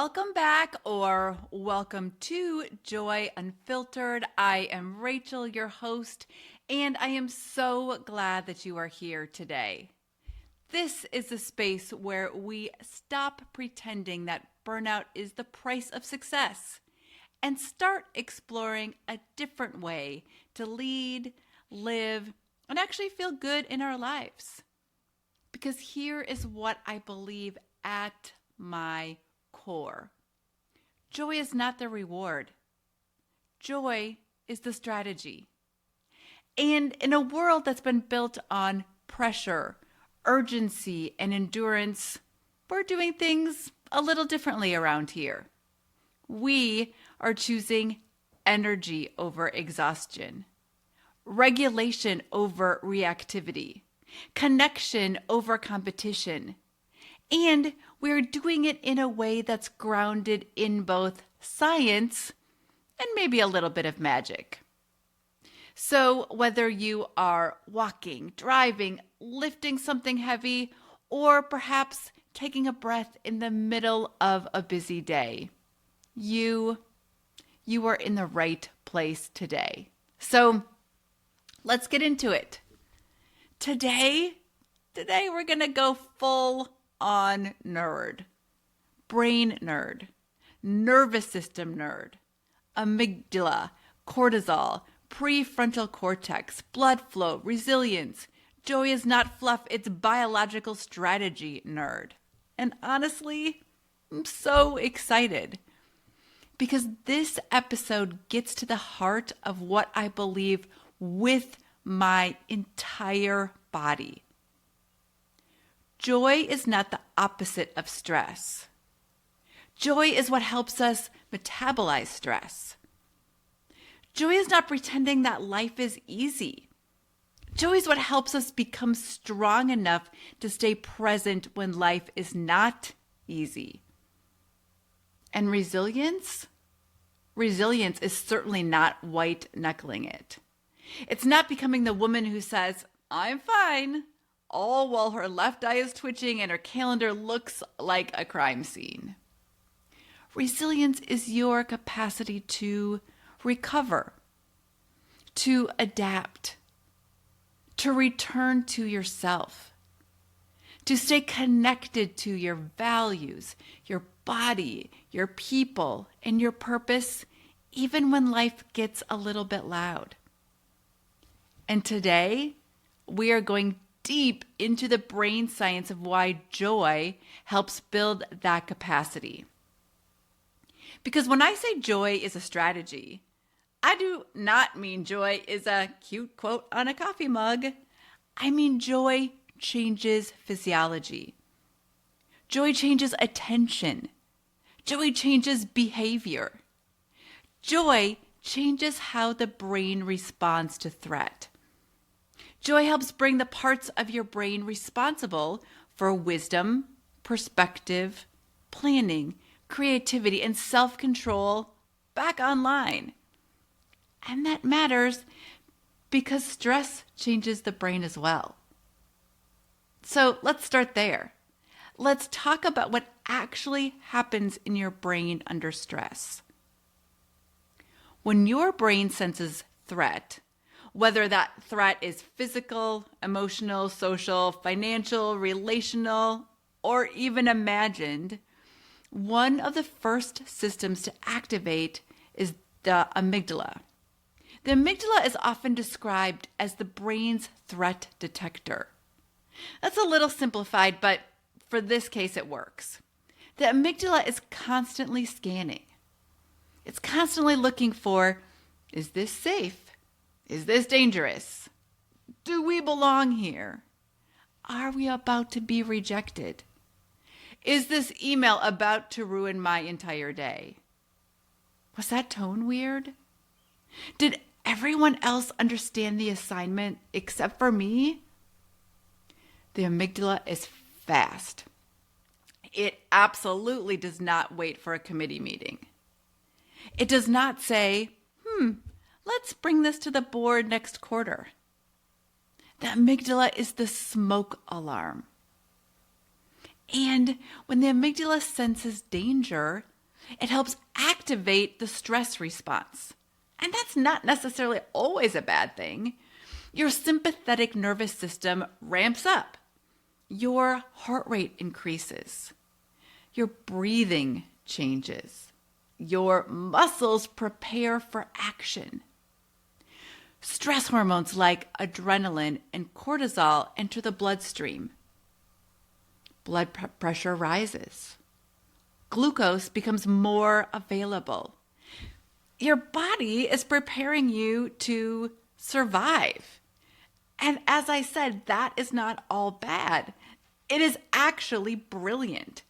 Welcome back or welcome to Joy Unfiltered. I am Rachel, your host, and I am so glad that you are here today. This is a space where we stop pretending that burnout is the price of success and start exploring a different way to lead, live, and actually feel good in our lives. Because here is what I believe at my core. Joy is not the reward. Joy is the strategy. And in a world that's been built on pressure, urgency, and endurance, we're doing things a little differently around here. We are choosing energy over exhaustion, regulation over reactivity, connection over competition. And we're doing it in a way that's grounded in both science and maybe a little bit of magic. So whether you are walking, driving, lifting something heavy, or perhaps taking a breath in the middle of a busy day, you are in the right place today. So let's get into it. Today we're going to go full on nerd, brain nerd, nervous system nerd, amygdala, cortisol, prefrontal cortex, blood flow, resilience. Joy is not fluff, it's biological strategy nerd. And honestly, I'm so excited because this episode gets to the heart of what I believe with my entire body. Joy is not the opposite of stress. Joy is what helps us metabolize stress. Joy is not pretending that life is easy. Joy is what helps us become strong enough to stay present when life is not easy. And resilience? Resilience is certainly not white-knuckling it. It's not becoming the woman who says, "I'm fine," all while her left eye is twitching and her calendar looks like a crime scene. Resilience is your capacity to recover, to adapt, to return to yourself, to stay connected to your values, your body, your people, and your purpose, even when life gets a little bit loud. And today, we are going deep into the brain science of why joy helps build that capacity. Because when I say joy is a strategy, I do not mean joy is a cute quote on a coffee mug. I mean joy changes physiology. Joy changes attention. Joy changes behavior. Joy changes how the brain responds to threat. Joy helps bring the parts of your brain responsible for wisdom, perspective, planning, creativity, and self-control back online. And that matters because stress changes the brain as well. So let's start there. Let's talk about what actually happens in your brain under stress. When your brain senses threat, whether that threat is physical, emotional, social, financial, relational, or even imagined, one of the first systems to activate is the amygdala. The amygdala is often described as the brain's threat detector. That's a little simplified, but for this case it works. The amygdala is constantly scanning. It's constantly looking for, is this safe? Is this dangerous? Do we belong here? Are we about to be rejected? Is this email about to ruin my entire day? Was that tone weird? Did everyone else understand the assignment except for me? The amygdala is fast. It absolutely does not wait for a committee meeting. It does not say, let's bring this to the board next quarter. The amygdala is the smoke alarm. And when the amygdala senses danger, It helps activate the stress response. And that's not necessarily always a bad thing. Your sympathetic nervous system ramps up. Your heart rate increases. Your breathing changes. Your muscles prepare for action. Stress hormones like adrenaline and cortisol enter the bloodstream. Blood pressure rises. Glucose becomes more available. Your body is preparing you to survive. And as I said, that is not all bad. It is actually brilliant.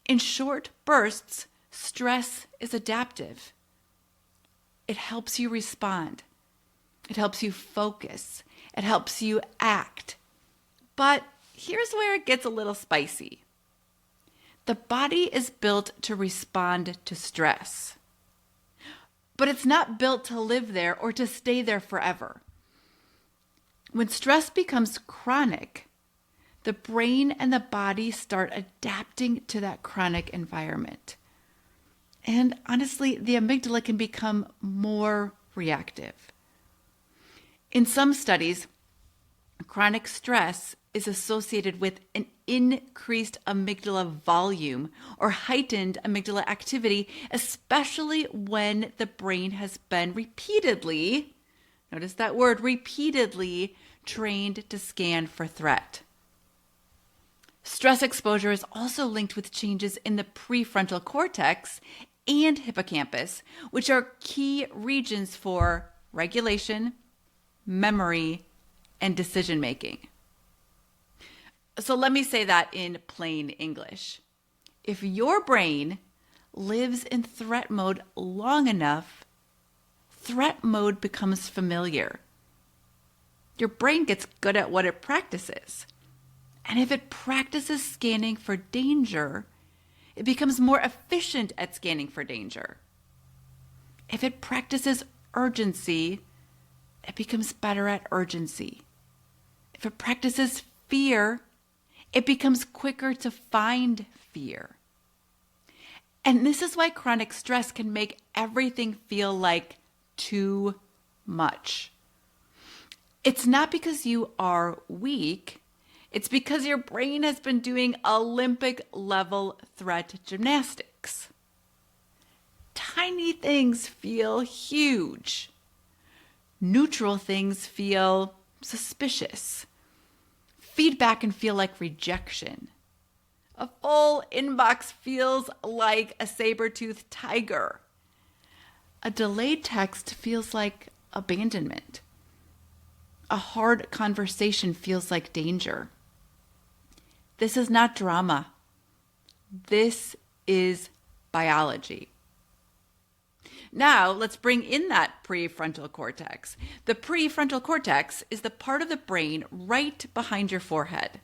In short bursts, stress is adaptive. It helps you respond. It helps you focus. It helps you act. But here's where it gets a little spicy. The body is built to respond to stress. But it's not built to live there or to stay there forever. When stress becomes chronic, the brain and the body start adapting to that chronic environment. And honestly, the amygdala can become more reactive. In some studies, chronic stress is associated with an increased amygdala volume or heightened amygdala activity, especially when the brain has been repeatedly, notice that word, repeatedly trained to scan for threat. Stress exposure is also linked with changes in the prefrontal cortex and hippocampus, which are key regions for regulation, memory, and decision making. So let me say that in plain English. If your brain lives in threat mode long enough, threat mode becomes familiar. Your brain gets good at what it practices. And if it practices scanning for danger, it becomes more efficient at scanning for danger. If it practices urgency, it becomes better at urgency. If it practices fear, it becomes quicker to find fear. And this is why chronic stress can make everything feel like too much. It's not because you are weak. It's because your brain has been doing Olympic level threat gymnastics. Tiny things feel huge. Neutral things feel suspicious. Feedback can feel like rejection. A full inbox feels like a saber-toothed tiger. A delayed text feels like abandonment. A hard conversation feels like danger. This is not drama. This is biology. Now, let's bring in that prefrontal cortex. The prefrontal cortex is the part of the brain right behind your forehead.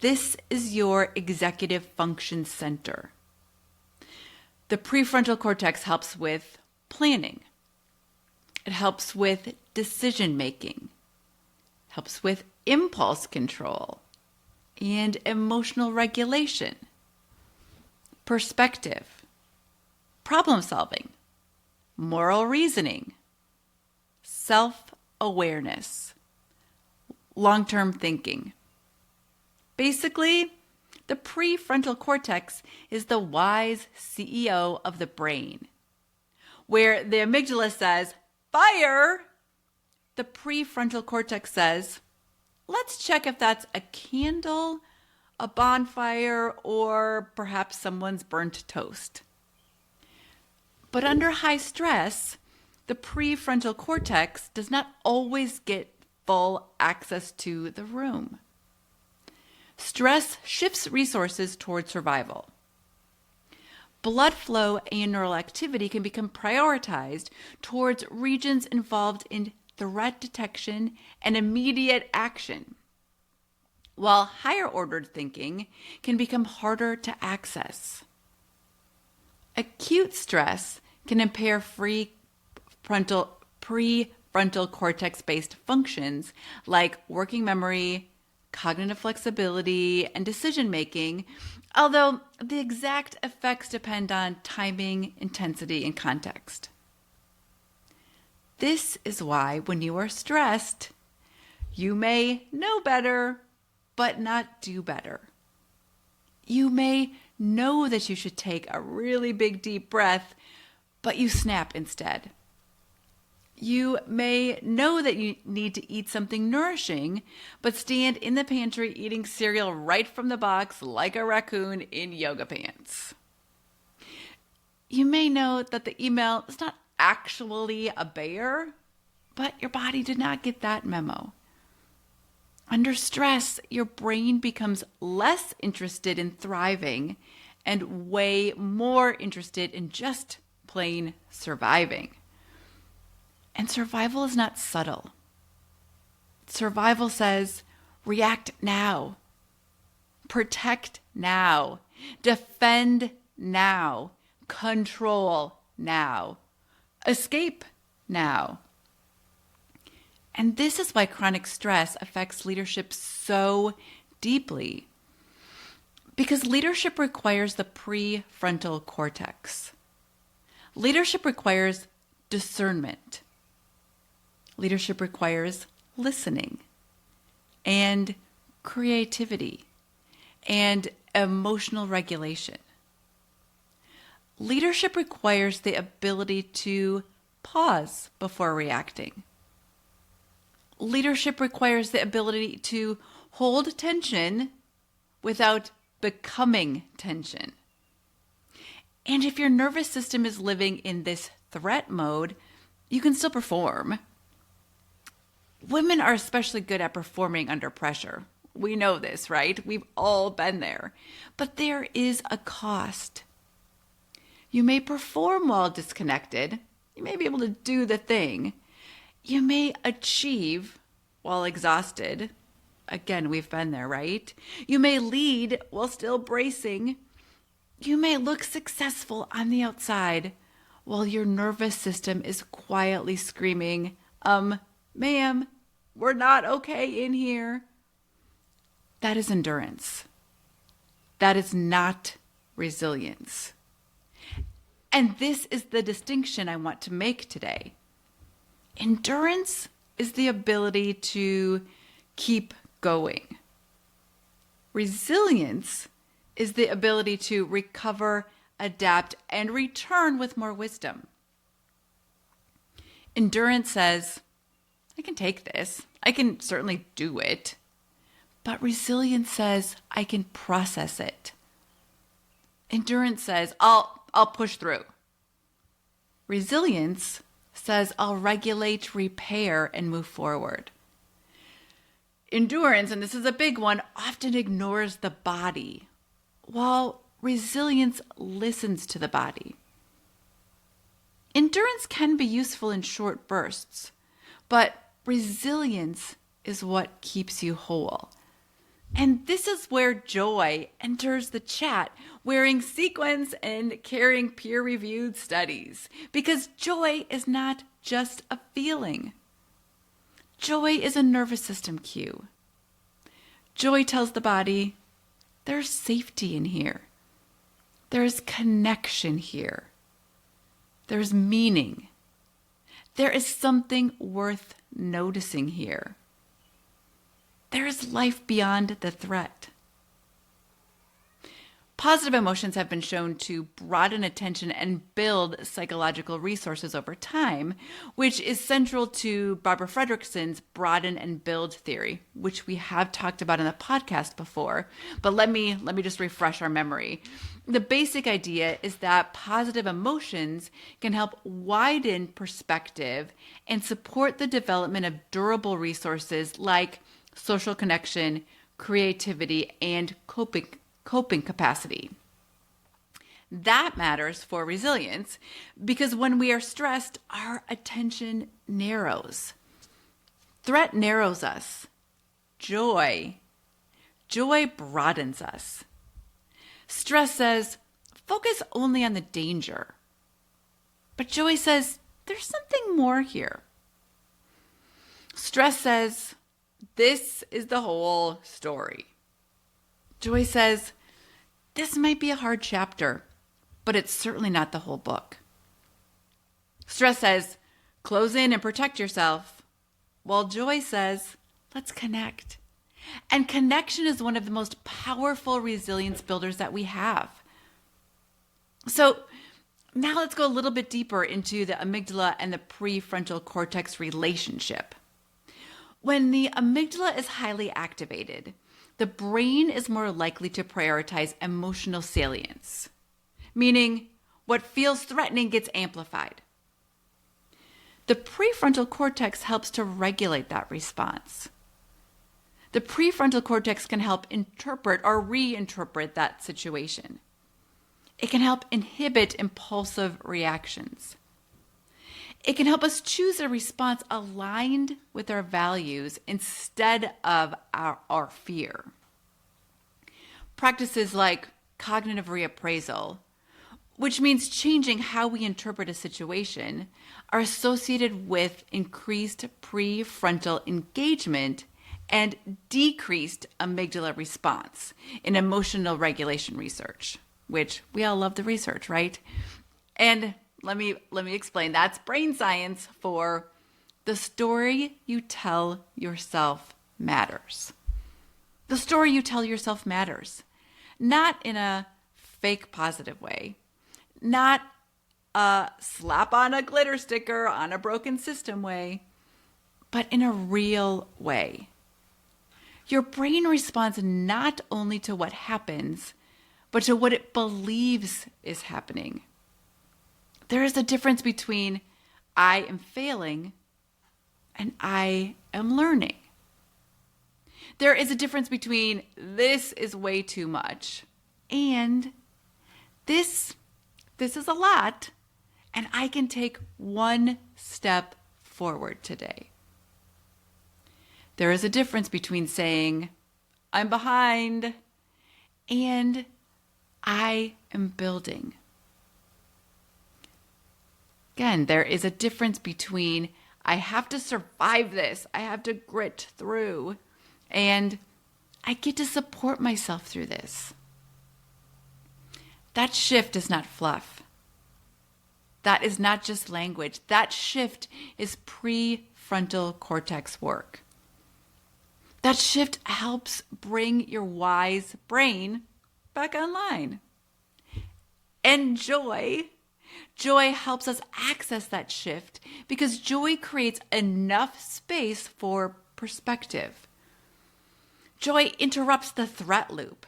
This is your executive function center. The prefrontal cortex helps with planning. It helps with decision making. It helps with impulse control and emotional regulation, perspective, problem solving, moral reasoning, self-awareness, long-term thinking. Basically, the prefrontal cortex is the wise CEO of the brain. Where the amygdala says, fire, the prefrontal cortex says, let's check if that's a candle, a bonfire, or perhaps someone's burnt toast. But under high stress, the prefrontal cortex does not always get full access to the room. Stress shifts resources toward survival. Blood flow and neural activity can become prioritized towards regions involved in threat detection and immediate action, while higher ordered thinking can become harder to access. Acute stress can impair prefrontal cortex-based functions like working memory, cognitive flexibility, and decision making, although the exact effects depend on timing, intensity, and context. This is why when you are stressed, you may know better, but not do better. You may know that you should take a really big deep breath, but you snap instead. You may know that you need to eat something nourishing, but stand in the pantry eating cereal right from the box like a raccoon in yoga pants. You may know that the email is not actually a bear, but your body did not get that memo. Under stress, your brain becomes less interested in thriving and way more interested in just plain surviving. And survival is not subtle. Survival says, react now, protect now, defend now, control now, escape now. And this is why chronic stress affects leadership so deeply. Because leadership requires the prefrontal cortex. Leadership requires discernment. Leadership requires listening and creativity and emotional regulation. Leadership requires the ability to pause before reacting. Leadership requires the ability to hold tension without becoming tension. And if your nervous system is living in this threat mode, you can still perform. Women are especially good at performing under pressure. We know this, right? We've all been there. But there is a cost. You may perform while disconnected. You may be able to do the thing. You may achieve while exhausted. Again, we've been there, right? You may lead while still bracing. You may look successful on the outside while your nervous system is quietly screaming, ma'am, we're not okay in here. That is endurance. That is not resilience. And this is the distinction I want to make today. Endurance is the ability to keep going. Resilience is the ability to recover, adapt, and return with more wisdom. Endurance says, I can take this. I can certainly do it. But resilience says, I can process it. Endurance says, I'll push through. Resilience says, I'll regulate, repair, and move forward. Endurance, and this is a big one, often ignores the body, while resilience listens to the body. Endurance can be useful in short bursts, but resilience is what keeps you whole. And this is where Joy enters the chat, wearing sequins and carrying peer-reviewed studies. Because joy is not just a feeling. Joy is a nervous system cue. Joy tells the body, there's safety in here. There's connection here. There's meaning. There is something worth noticing here. There is life beyond the threat. Positive emotions have been shown to broaden attention and build psychological resources over time, which is central to Barbara Fredrickson's broaden and build theory, which we have talked about in the podcast before. But let me just refresh our memory. The basic idea is that positive emotions can help widen perspective and support the development of durable resources like social connection, creativity, and coping capacity. That matters for resilience because when we are stressed, our attention narrows. Threat narrows us. Joy broadens us. Stress says, focus only on the danger. But joy says, there's something more here. Stress says, this is the whole story. Joy says, this might be a hard chapter, but it's certainly not the whole book. Stress says, close in and protect yourself, while Joy says, let's connect. And connection is one of the most powerful resilience builders that we have. So now let's go a little bit deeper into the amygdala and the prefrontal cortex relationship. When the amygdala is highly activated, the brain is more likely to prioritize emotional salience, meaning what feels threatening gets amplified. The prefrontal cortex helps to regulate that response. The prefrontal cortex can help interpret or reinterpret that situation. It can help inhibit impulsive reactions. It can help us choose a response aligned with our values instead of our fear. Practices like cognitive reappraisal, which means changing how we interpret a situation, are associated with increased prefrontal engagement and decreased amygdala response in emotional regulation research, which we all love the research, right? And let me explain. That's brain science for the story you tell yourself matters. The story you tell yourself matters. Not in a fake positive way. Not a slap on a glitter sticker on a broken system way, but in a real way. Your brain responds not only to what happens, but to what it believes is happening. There is a difference between I am failing and I am learning. There is a difference between this is way too much and this is a lot, and I can take one step forward today. There is a difference between saying, I'm behind, and I am building. Again, there is a difference between I have to survive this, I have to grit through, and I get to support myself through this. That shift is not fluff. That is not just language. That shift is prefrontal cortex work. That shift helps bring your wise brain back online. And joy helps us access that shift because joy creates enough space for perspective. Joy interrupts the threat loop,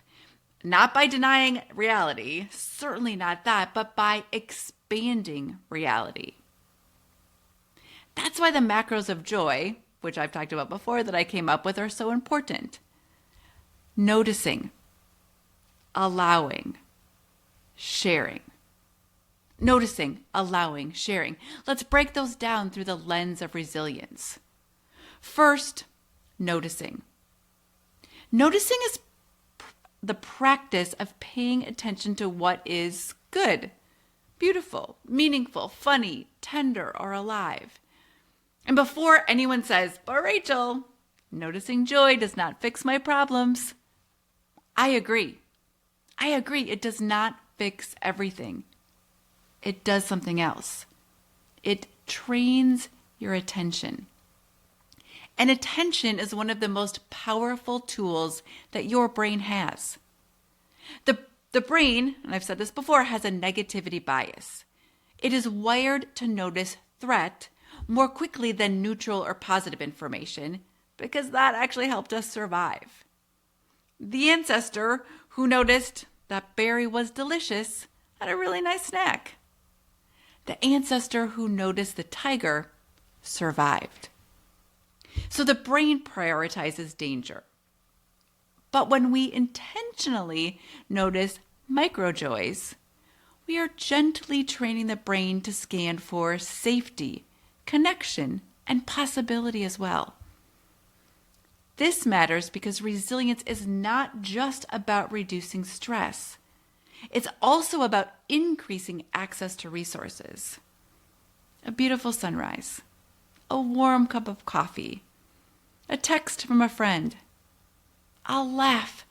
not by denying reality, certainly not that, but by expanding reality. That's why the macros of joy, which I've talked about before that I came up with, are so important. Noticing, allowing, sharing. Noticing, allowing, sharing. Let's break those down through the lens of resilience. First, noticing. Noticing is the practice of paying attention to what is good, beautiful, meaningful, funny, tender, or alive. And before anyone says, but Rachel, noticing joy does not fix my problems, I agree. It does not fix everything. It does something else. It trains your attention. And attention is one of the most powerful tools that your brain has. The brain, and I've said this before, has a negativity bias. It is wired to notice threat more quickly than neutral or positive information because that actually helped us survive. The ancestor who noticed that berry was delicious had a really nice snack. The ancestor who noticed the tiger survived. So the brain prioritizes danger. But when we intentionally notice micro joys, we are gently training the brain to scan for safety, connection, and possibility as well. This matters because resilience is not just about reducing stress. It's also about increasing access to resources. A beautiful sunrise, a warm cup of coffee, a text from a friend, a laugh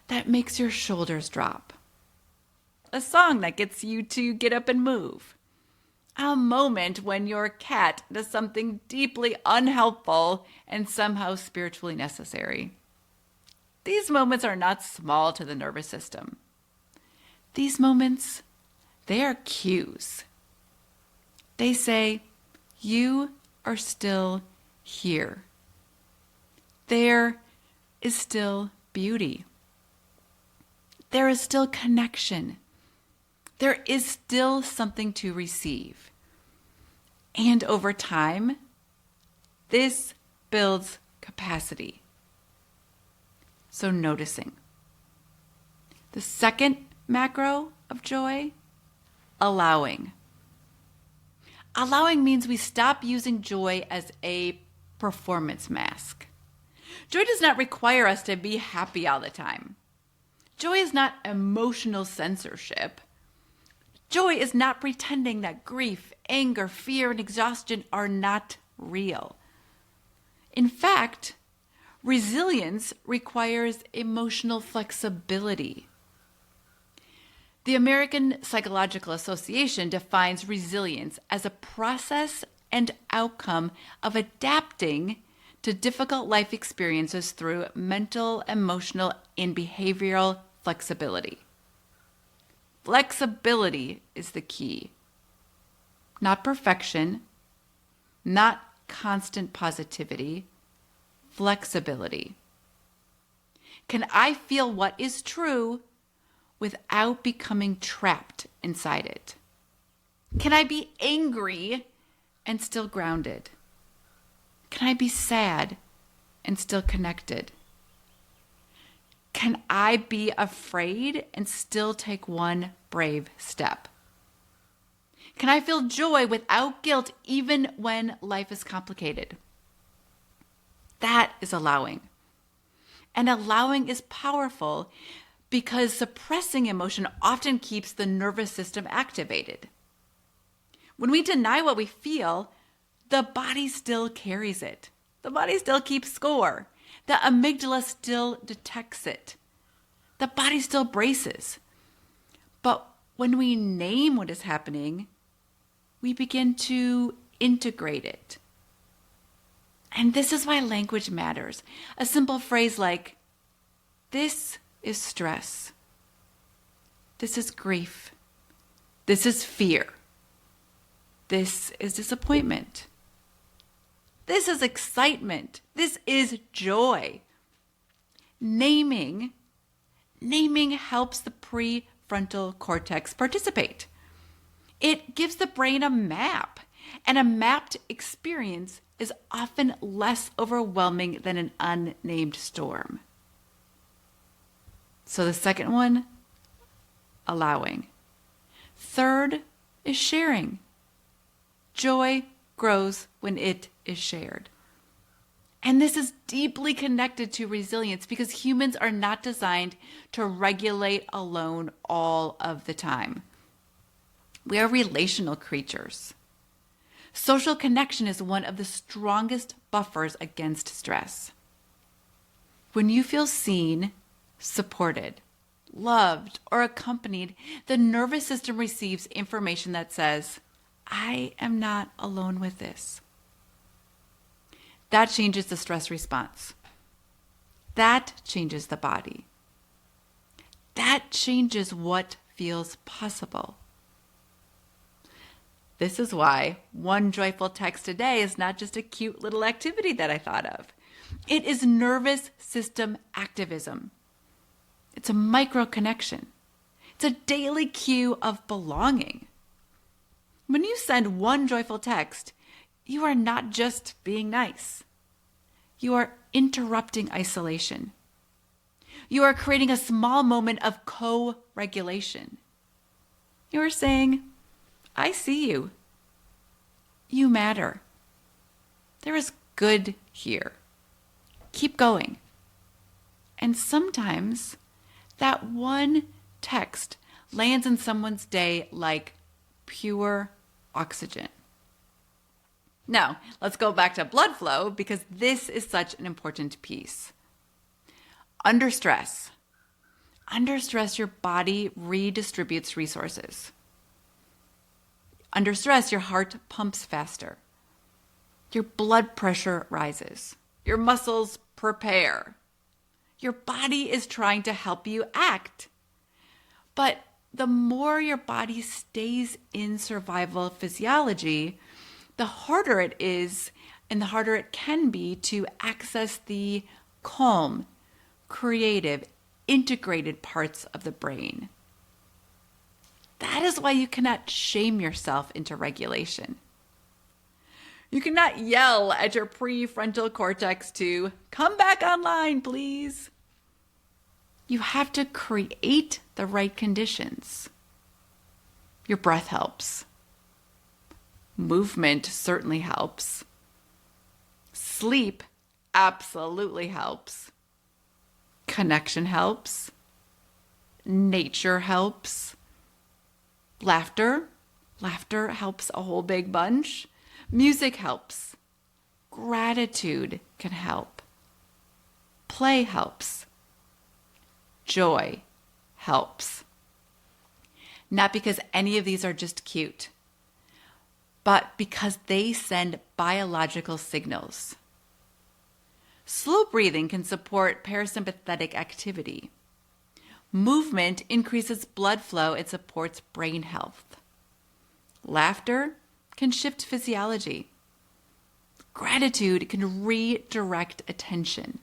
that makes your shoulders drop, a song that gets you to get up and move, a moment when your cat does something deeply unhelpful and somehow spiritually necessary. These moments are not small to the nervous system. These moments, they are cues. They say, you are still here. There is still beauty. There is still connection. There is still something to receive. And over time, this builds capacity. So noticing. The second macro of joy, allowing. Allowing means we stop using joy as a performance mask. Joy does not require us to be happy all the time. Joy is not emotional censorship. Joy is not pretending that grief, anger, fear, and exhaustion are not real. In fact, resilience requires emotional flexibility. The American Psychological Association defines resilience as a process and outcome of adapting to difficult life experiences through mental, emotional, and behavioral flexibility. Flexibility is the key. Not perfection, not constant positivity, flexibility. Can I feel what is true without becoming trapped inside it? Can I be angry and still grounded? Can I be sad and still connected? Can I be afraid and still take one brave step? Can I feel joy without guilt even when life is complicated? That is allowing. And allowing is powerful because suppressing emotion often keeps the nervous system activated. When we deny what we feel, the body still carries it. The body still keeps score. The amygdala still detects it. The body still braces. But when we name what is happening, we begin to integrate it. And this is why language matters. A simple phrase like, this is stress. This is grief. This is fear. This is disappointment. This is excitement. This is joy. Naming helps the prefrontal cortex participate. It gives the brain a map, and a mapped experience is often less overwhelming than an unnamed storm. So the second one, allowing. Third is sharing. Joy grows when it is shared. And this is deeply connected to resilience because humans are not designed to regulate alone all of the time. We are relational creatures. Social connection is one of the strongest buffers against stress. When you feel seen, supported, loved, or accompanied, the nervous system receives information that says, I am not alone with this. That changes the stress response. That changes the body. That changes what feels possible. This is why one joyful text a day is not just a cute little activity that I thought of. It is nervous system activism. It's a micro connection. It's a daily cue of belonging. When you send one joyful text, you are not just being nice. You are interrupting isolation. You are creating a small moment of co-regulation. You are saying, I see you. You matter. There is good here. Keep going. And sometimes that one text lands in someone's day like pure oxygen. Now, let's go back to blood flow because this is such an important piece. Under stress, your body redistributes resources. Under stress, your heart pumps faster. Your blood pressure rises. Your muscles prepare. Your body is trying to help you act. But the more your body stays in survival physiology, the harder it is and the harder it can be to access the calm, creative, integrated parts of the brain. That is why you cannot shame yourself into regulation. You cannot yell at your prefrontal cortex to come back online, please. You have to create the right conditions. Your breath helps. Movement certainly helps. Sleep absolutely helps. Connection helps. Nature helps. Laughter helps a whole big bunch. Music helps. Gratitude can help. Play helps. Joy helps. Not because any of these are just cute, but because they send biological signals. Slow breathing can support parasympathetic activity. Movement increases blood flow and supports brain health. Laughter can shift physiology. Gratitude can redirect attention.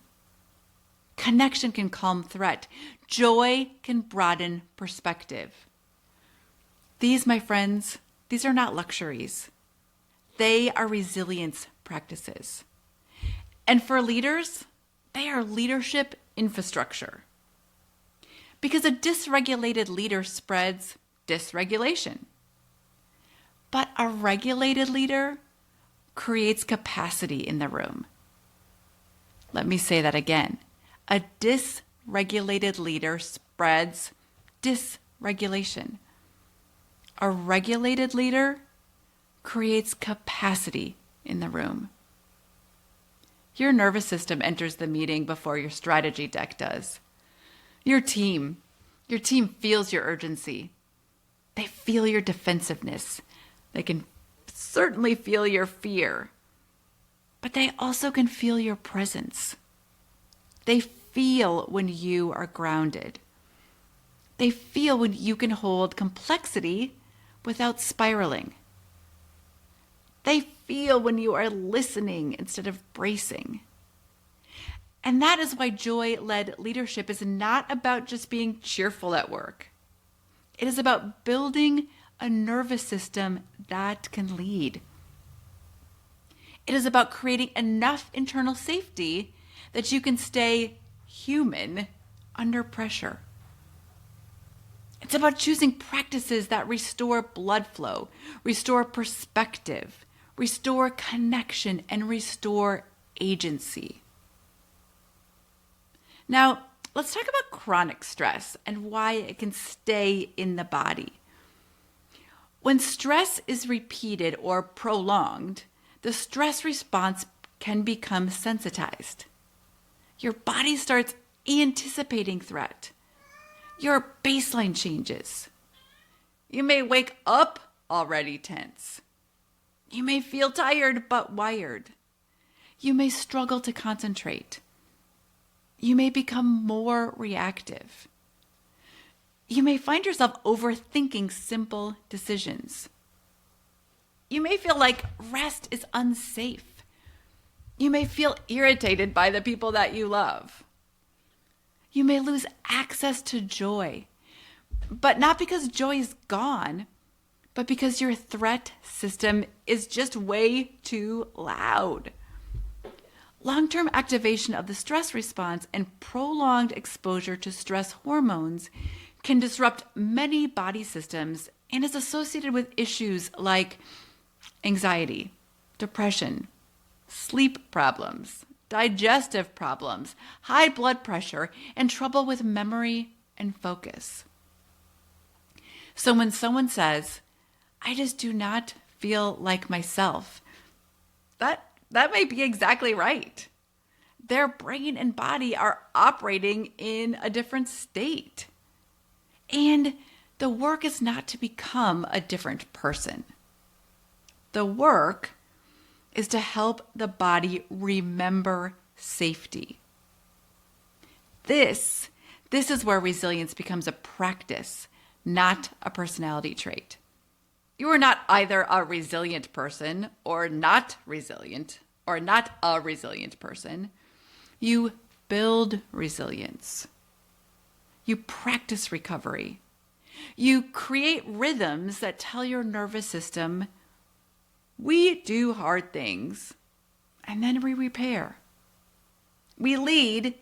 Connection can calm threat. Joy can broaden perspective. These, my friends, these are not luxuries. They are resilience practices. And for leaders, they are leadership infrastructure. Because a dysregulated leader spreads dysregulation. But a regulated leader creates capacity in the room. Let me say that again. A dysregulated leader spreads dysregulation. A regulated leader creates capacity in the room. Your nervous system enters the meeting before your strategy deck does. Your team feels your urgency. They feel your defensiveness. They can certainly feel your fear, but they also can feel your presence. They feel when you are grounded. They feel when you can hold complexity without spiraling. They feel when you are listening instead of bracing. And that is why joy-led leadership is not about just being cheerful at work. It is about building a nervous system that can lead. It is about creating enough internal safety that you can stay human under pressure. It's about choosing practices that restore blood flow, restore perspective, restore connection, and restore agency. Now, let's talk about chronic stress and why it can stay in the body. When stress is repeated or prolonged, the stress response can become sensitized. Your body starts anticipating threat. Your baseline changes. You may wake up already tense. You may feel tired but wired. You may struggle to concentrate. You may become more reactive. You may find yourself overthinking simple decisions. You may feel like rest is unsafe. You may feel irritated by the people that you love. You may lose access to joy, but not because joy is gone, but because your threat system is just way too loud. Long-term activation of the stress response and prolonged exposure to stress hormones can disrupt many body systems and is associated with issues like anxiety, depression, sleep problems, digestive problems, high blood pressure, and trouble with memory and focus. So when someone says, "I just do not feel like myself," That may be exactly right. Their brain and body are operating in a different state. And the work is not to become a different person. The work is to help the body remember safety. This is where resilience becomes a practice, not a personality trait. You are not either a resilient person or not resilient or not a resilient person. You build resilience. You practice recovery. You create rhythms that tell your nervous system, we do hard things and then we repair. We lead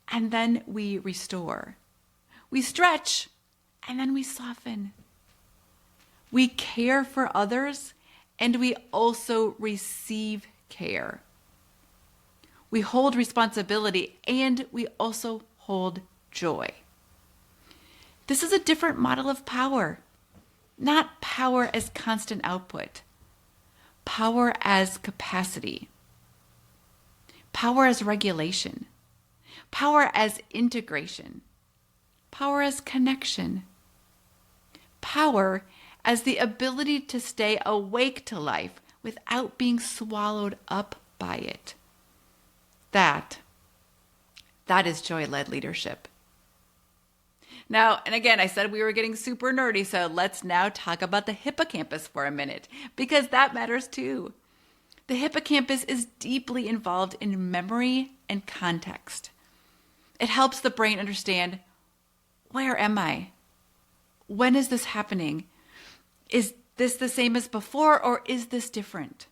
and then we restore. We stretch and then we soften. We care for others and we also receive care. We hold responsibility and we also hold joy. This is a different model of power, not power as constant output, power as capacity, power as regulation, power as integration, power as connection, power as the ability to stay awake to life without being swallowed up by it. That is joy-led leadership. Now, and again, I said we were getting super nerdy, so let's now talk about the hippocampus for a minute, because that matters too. The hippocampus is deeply involved in memory and context. It helps the brain understand, where am I? When is this happening? Is this the same as before, or is this different?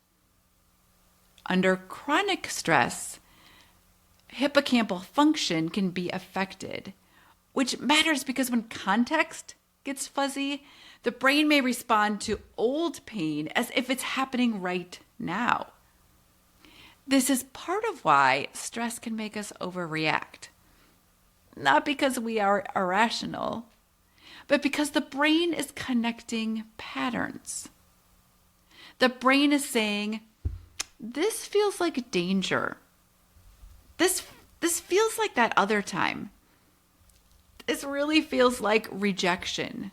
Under chronic stress, hippocampal function can be affected, which matters because when context gets fuzzy, the brain may respond to old pain as if it's happening right now. This is part of why stress can make us overreact. Not because we are irrational, but because the brain is connecting patterns. The brain is saying, this feels like danger. This feels like that other time. This really feels like rejection.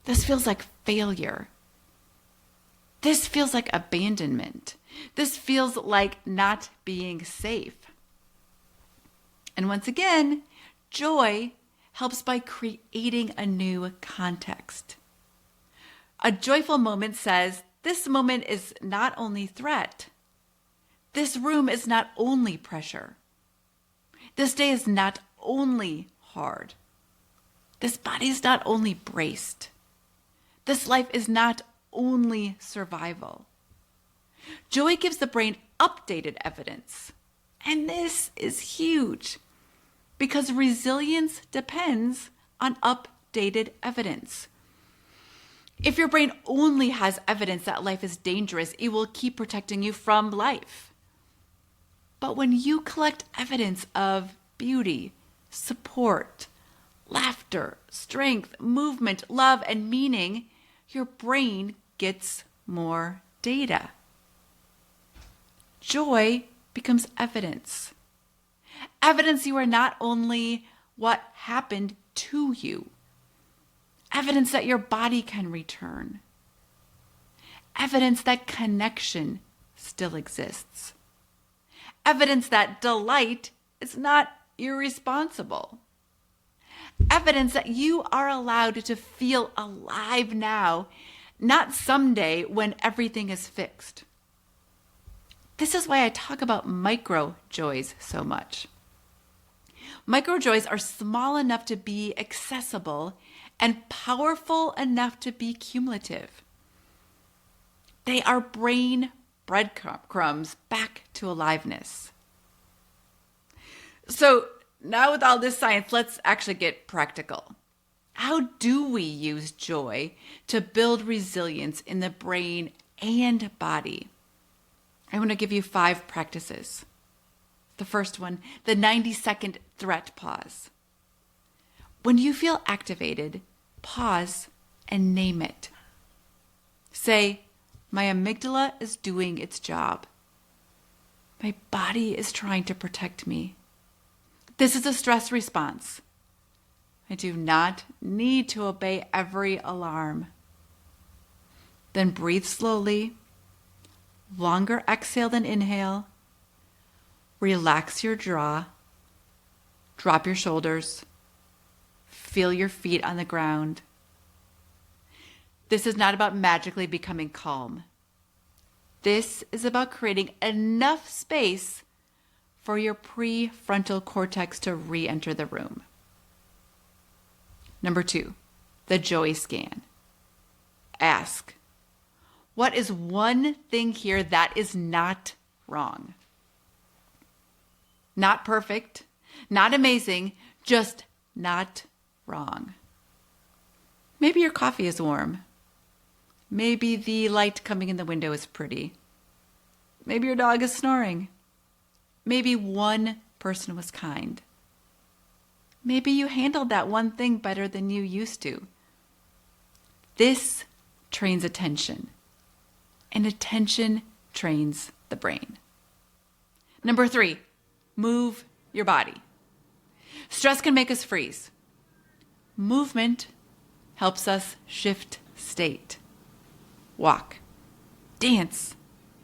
This feels like failure. This feels like abandonment. This feels like not being safe. And once again, joy helps by creating a new context. A joyful moment says, this moment is not only threat. This room is not only pressure. This day is not only hard. This body is not only braced. This life is not only survival. Joy gives the brain updated evidence. And this is huge because resilience depends on updated evidence. If your brain only has evidence that life is dangerous, it will keep protecting you from life. But when you collect evidence of beauty, support, laughter, strength, movement, love, and meaning, your brain gets more data. Joy becomes evidence. Evidence you are not only what happened to you, evidence that your body can return, evidence that connection still exists, evidence that delight is not irresponsible, evidence that you are allowed to feel alive now, not someday when everything is fixed. This is why I talk about micro joys so much. Micro joys are small enough to be accessible and powerful enough to be cumulative. They are brain breadcrumbs back to aliveness. So now with all this science, let's actually get practical. How do we use joy to build resilience in the brain and body? I want to give you 5 practices. The first one, the 90-second threat pause. When you feel activated, pause and name it. Say, my amygdala is doing its job. My body is trying to protect me. This is a stress response. I do not need to obey every alarm. Then breathe slowly, longer exhale than inhale. Relax your jaw, drop your shoulders, feel your feet on the ground. This is not about magically becoming calm. This is about creating enough space for your prefrontal cortex to re-enter the room. Number 2, the Joy scan. Ask, what is one thing here that is not wrong? Not perfect, not amazing, just not wrong. Maybe your coffee is warm. Maybe the light coming in the window is pretty. Maybe your dog is snoring. Maybe one person was kind. Maybe you handled that one thing better than you used to. This trains attention, and attention trains the brain. Number 3, move your body. Stress can make us freeze. Movement helps us shift state. Walk, dance,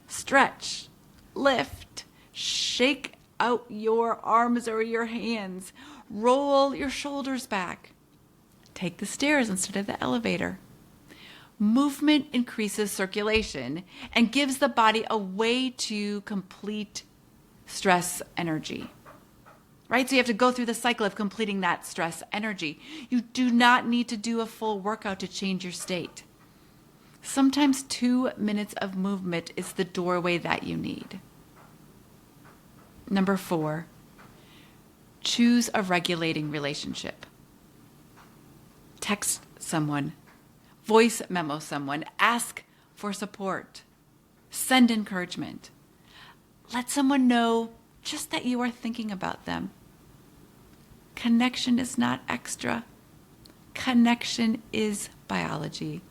stretch, lift, shake out your arms or your hands, roll your shoulders back. Take the stairs instead of the elevator. Movement increases circulation and gives the body a way to complete stress energy. Right? So you have to go through the cycle of completing that stress energy. You do not need to do a full workout to change your state. Sometimes 2 minutes of movement is the doorway that you need. Number 4, choose a regulating relationship. Text someone, voice memo someone, ask for support, send encouragement. Let someone know just that you are thinking about them. Connection is not extra. Connection is biology.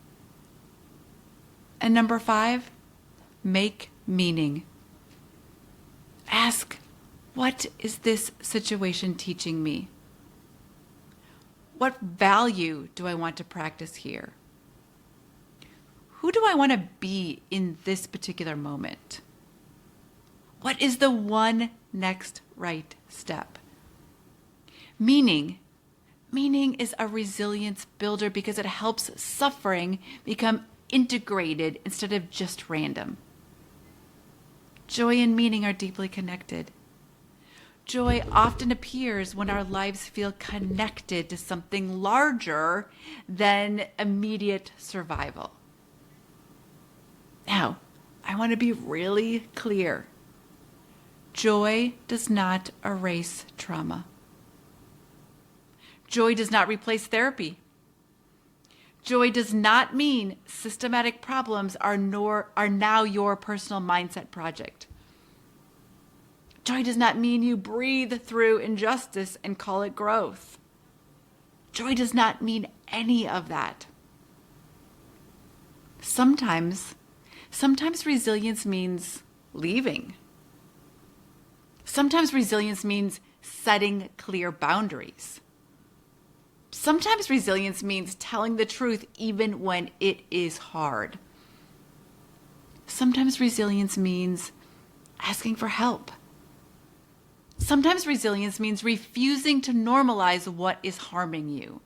And number 5, make meaning. Ask, what is this situation teaching me? What value do I want to practice here? Who do I want to be in this particular moment? What is the one next right step? Meaning is a resilience builder because it helps suffering become integrated instead of just random. Joy and meaning are deeply connected. Joy often appears when our lives feel connected to something larger than immediate survival. Now, I want to be really clear. Joy does not erase trauma. Joy does not replace therapy. Joy does not mean systematic problems are now your personal mindset project. Joy does not mean you breathe through injustice and call it growth. Joy does not mean any of that. Sometimes resilience means leaving. Sometimes resilience means setting clear boundaries. Sometimes resilience means telling the truth even when it is hard. Sometimes resilience means asking for help. Sometimes resilience means refusing to normalize what is harming you.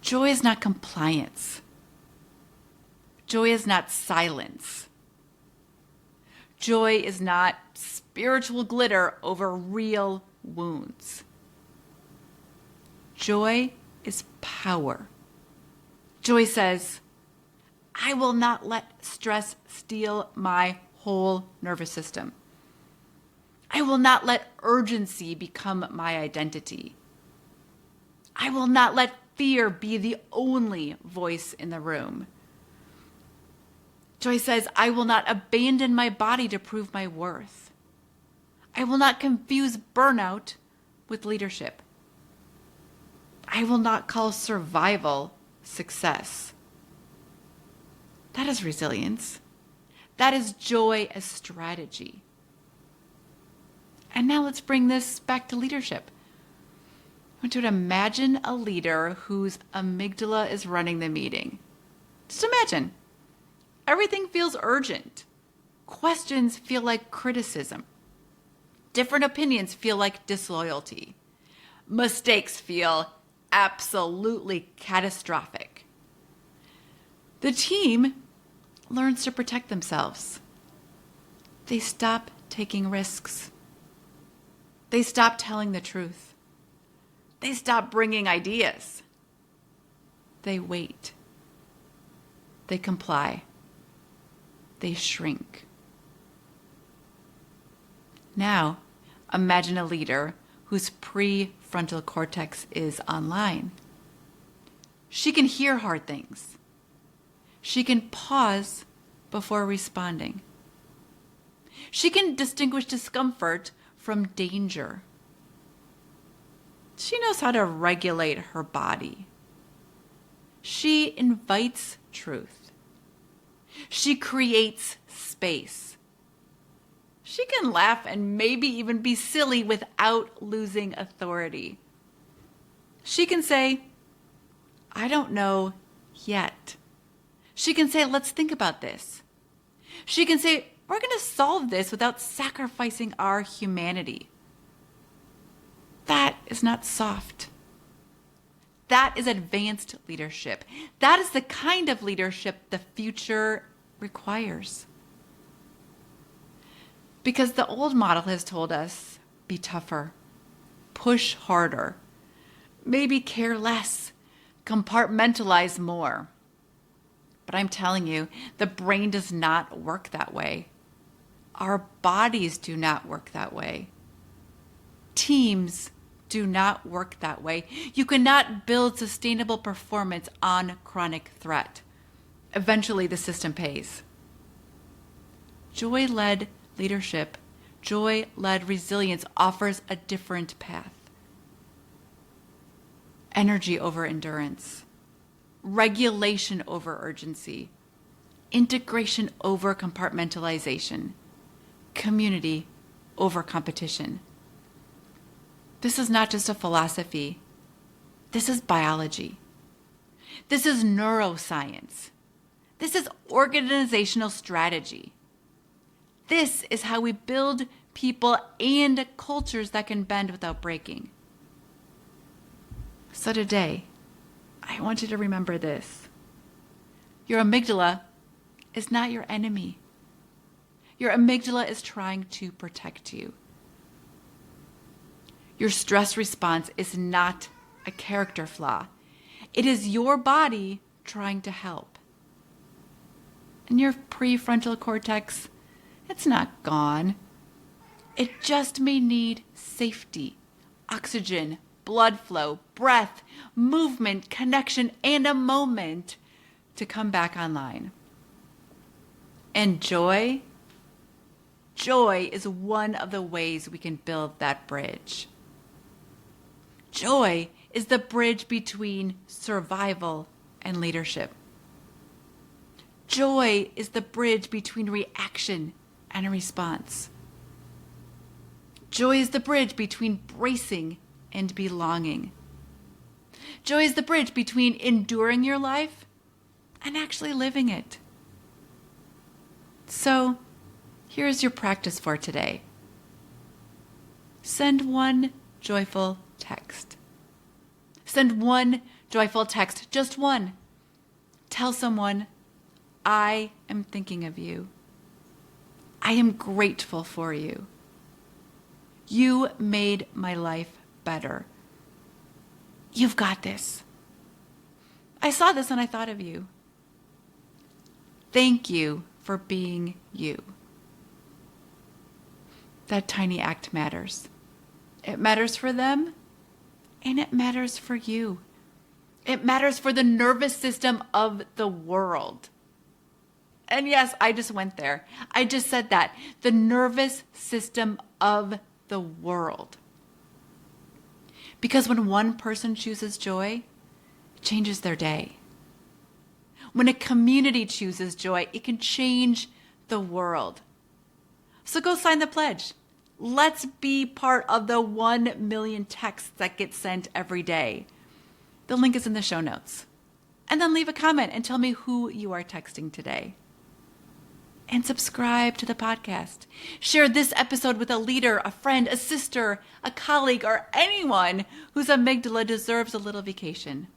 Joy is not compliance. Joy is not silence. Joy is not spiritual glitter over real wounds. Joy is power. Joy says, I will not let stress steal my whole nervous system. I will not let urgency become my identity. I will not let fear be the only voice in the room. Joy says, I will not abandon my body to prove my worth. I will not confuse burnout with leadership. I will not call survival success. That is resilience. That is joy as strategy. And now let's bring this back to leadership. I want you to imagine a leader whose amygdala is running the meeting. Just imagine. Everything feels urgent. Questions feel like criticism. Different opinions feel like disloyalty. Mistakes feel absolutely catastrophic. The team learns to protect themselves. They stop taking risks. They stop telling the truth. They stop bringing ideas. They wait. They comply. They shrink. Now, imagine a leader whose prefrontal cortex is online. She can hear hard things. She can pause before responding. She can distinguish discomfort from danger. She knows how to regulate her body. She invites truth. She creates space. She can laugh and maybe even be silly without losing authority. She can say, I don't know yet. She can say, let's think about this. She can say, we're going to solve this without sacrificing our humanity. That is not soft. That is advanced leadership. That is the kind of leadership the future requires. Because the old model has told us, be tougher, push harder, maybe care less, compartmentalize more. But I'm telling you, the brain does not work that way. Our bodies do not work that way. Teams do not work that way. You cannot build sustainable performance on chronic threat. Eventually, the system pays. Joy-led leadership, joy-led resilience offers a different path. Energy over endurance. Regulation over urgency. Integration over compartmentalization. Community over competition. This is not just a philosophy. This is biology. This is neuroscience. This is organizational strategy. This is how we build people and cultures that can bend without breaking. So today, I want you to remember this. Your amygdala is not your enemy. Your amygdala is trying to protect you. Your stress response is not a character flaw. It is your body trying to help. And your prefrontal cortex, it's not gone. It just may need safety, oxygen, blood flow, breath, movement, connection, and a moment to come back online. And joy is one of the ways we can build that bridge. Joy is the bridge between survival and leadership. Joy is the bridge between reaction and a response. Joy is the bridge between bracing and belonging. Joy is the bridge between enduring your life and actually living it. So, here's your practice for today. Send one joyful text. Send one joyful text, just one. Tell someone, I am thinking of you. I am grateful for you. You made my life better. You've got this. I saw this and I thought of you. Thank you for being you. That tiny act matters. It matters for them, and it matters for you. It matters for the nervous system of the world. And yes, I just went there. I just said that. The nervous system of the world. Because when one person chooses joy, it changes their day. When a community chooses joy, it can change the world. So go sign the pledge. Let's be part of the 1 million texts that get sent every day. The link is in the show notes. And then leave a comment and tell me who you are texting today. And subscribe to the podcast. Share this episode with a leader, a friend, a sister, a colleague, or anyone whose amygdala deserves a little vacation.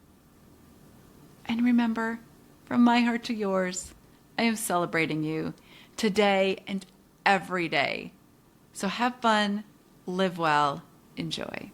And remember, from my heart to yours, I am celebrating you today and every day. So have fun, live well, enjoy.